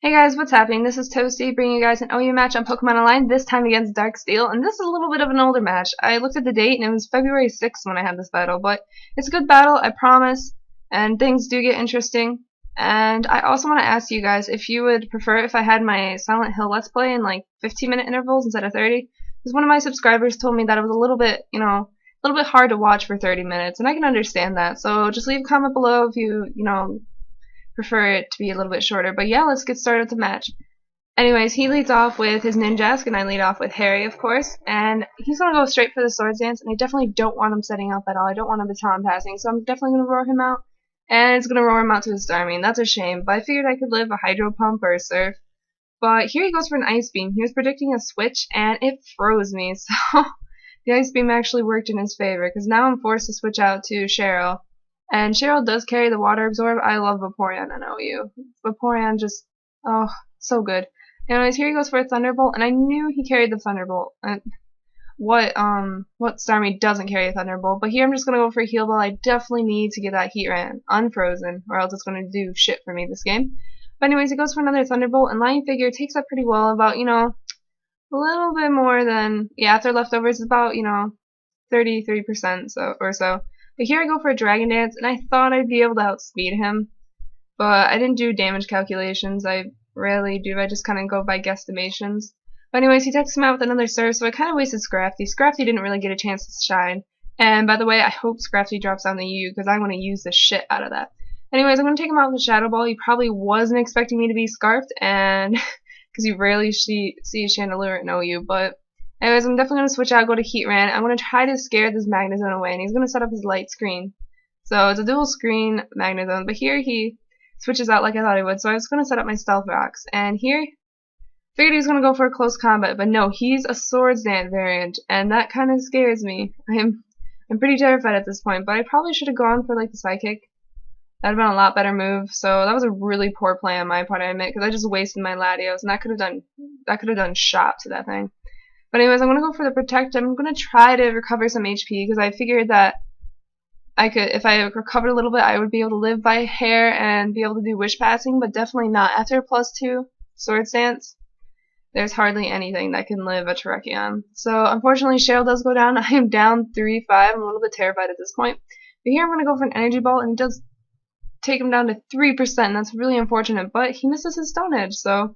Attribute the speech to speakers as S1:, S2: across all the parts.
S1: Hey guys, what's happening? This is Toasty bringing you guys an OU match on Pokemon Online, this time against Darksteel, and this is a little bit of an older match. I looked at the date and it was February 6th when I had this battle, but it's a good battle, I promise, and things do get interesting. And I also want to ask you guys if you would prefer if I had my Silent Hill Let's Play in like 15-minute intervals instead of 30, because one of my subscribers told me that it was a little bit, a little bit hard to watch for 30 minutes, and I can understand that, so just leave a comment below if you prefer it to be a little bit shorter. But yeah, let's get started with the match. Anyways, he leads off with his Ninjask, and I lead off with Harry, of course. And he's going to go straight for the Swords Dance, and I definitely don't want him setting up at all. I don't want him baton passing, so I'm definitely going to roar him out. And it's going to roar him out to his Starmie, and that's a shame. But I figured I could live a Hydro Pump or a Surf. But here he goes for an Ice Beam. He was predicting a switch, and it froze me. So the Ice Beam actually worked in his favor, because now I'm forced to switch out to Cheryl. And Cheryl does carry the Water Absorb. I love Vaporeon on OU. Vaporeon just, oh, so good. Anyways, here he goes for a Thunderbolt, and I knew he carried the Thunderbolt. What Starmie doesn't carry a Thunderbolt? But here I'm just gonna go for a Heal Ball. I definitely need to get that Heat Ran unfrozen, or else it's gonna do shit for me this game. But anyways, he goes for another Thunderbolt, and Lion Figure takes that pretty well. About a little bit more than after leftovers, about 33% or so. But here I go for a Dragon Dance, and I thought I'd be able to outspeed him, but I didn't do damage calculations. I rarely do. I just kind of go by guesstimations. But anyways, he takes him out with another Surf, so I kind of wasted Scrafty. Scrafty didn't really get a chance to shine. And by the way, I hope Scrafty drops down the U, because I'm going to use the shit out of that. Anyways, I'm going to take him out with a Shadow Ball. He probably wasn't expecting me to be Scarfed, and because you rarely see Chandelure in OU, but anyways, I'm definitely going to switch out, go to Heatran. I'm going to try to scare this Magnezone away, and he's going to set up his Light Screen. So it's a dual screen Magnezone, but here he switches out like I thought he would, so I was going to set up my Stealth Rocks. And here, figured he was going to go for a close combat, but no, he's a Swords Dance variant, and that kind of scares me. I'm pretty terrified at this point, but I probably should have gone for like the Psychic. That would have been a lot better move, so that was a really poor play on my part, I admit, because I just wasted my Latios, and that could have done shop to that thing. But anyways, I'm going to go for the Protect. I'm going to try to recover some HP, because I figured that if I recovered a little bit, I would be able to live by Hair and be able to do Wish Passing, but definitely not. After a +2 Swords Dance, there's hardly anything that can live a Terrakion. So unfortunately, Cheryl does go down. I am down 3-5. I'm a little bit terrified at this point. But here I'm going to go for an Energy Ball, and he does take him down to 3%, and that's really unfortunate, but he misses his Stone Edge, so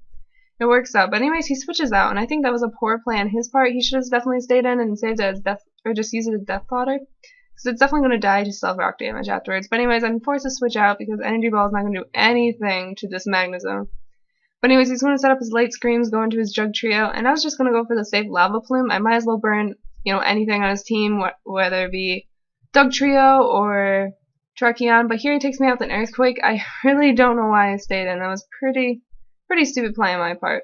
S1: it works out. But anyways, he switches out, and I think that was a poor play on his part. He should have definitely stayed in and saved it as Death, or just used it as Death Fodder, because it's definitely going to die to self-rock damage afterwards. But anyways, I'm forced to switch out because Energy Ball is not going to do anything to this Magnezone. But anyways, he's going to set up his Light Screams, go into his Jug Trio, and I was just going to go for the safe Lava Plume. I might as well burn, anything on his team, whether it be Dug Trio or Terrakion. But here he takes me out with an Earthquake. I really don't know why I stayed in. That was pretty stupid play on my part.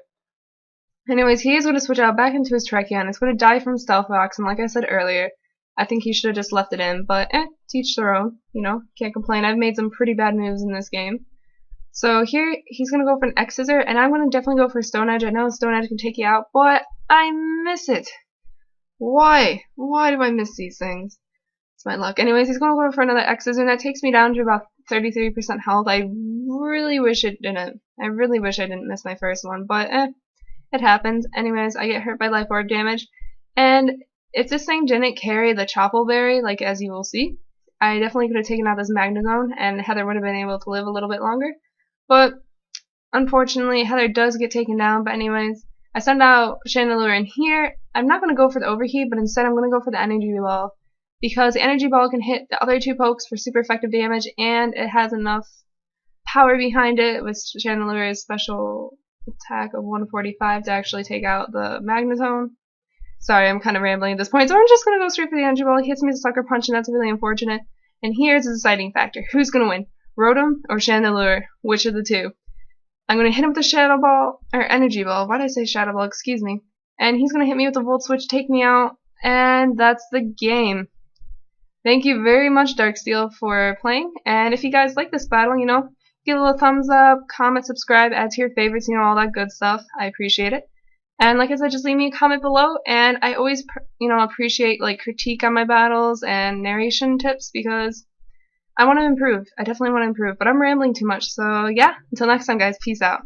S1: Anyways, he is going to switch out back into his Terrakion. It's going to die from Stealth Rocks, and like I said earlier, I think he should have just left it in, but to each their own, can't complain. I've made some pretty bad moves in this game. So here, he's going to go for an X-Scissor, and I'm going to definitely go for Stone Edge. I know Stone Edge can take you out, but I miss it. Why? Why do I miss these things? It's my luck. Anyways, he's going to go for another X-Scissor, and that takes me down to about 33% health. I really wish it didn't. I really wish I didn't miss my first one, but it happens. Anyways, I get hurt by Life Orb damage, and if this thing didn't carry the Chople Berry, like as you will see, I definitely could have taken out this Magnezone, and Heather would have been able to live a little bit longer. But unfortunately, Heather does get taken down. But anyways, I send out Chandelure in here. I'm not going to go for the Overheat, but instead I'm going to go for the Energy Ball, because the Energy Ball can hit the other two pokes for super effective damage, and it has enough power behind it with Chandelure's special attack of 145 to actually take out the Magnezone. Sorry, I'm kind of rambling at this point, so I'm just going to go straight for the Energy Ball. He hits me with a Sucker Punch, and that's really unfortunate. And here's the deciding factor. Who's going to win? Rotom or Chandelure? Which of the two? I'm going to hit him with the Shadow Ball, or Energy Ball. Why did I say Shadow Ball? Excuse me. And he's going to hit me with the Volt Switch, take me out, and that's the game. Thank you very much, Darksteel, for playing. And if you guys like this battle, give it a little thumbs up, comment, subscribe, add to your favorites, all that good stuff. I appreciate it. And like I said, just leave me a comment below, and I always, appreciate critique on my battles and narration tips, because I want to improve. I definitely want to improve, but I'm rambling too much. So yeah, until next time, guys, peace out.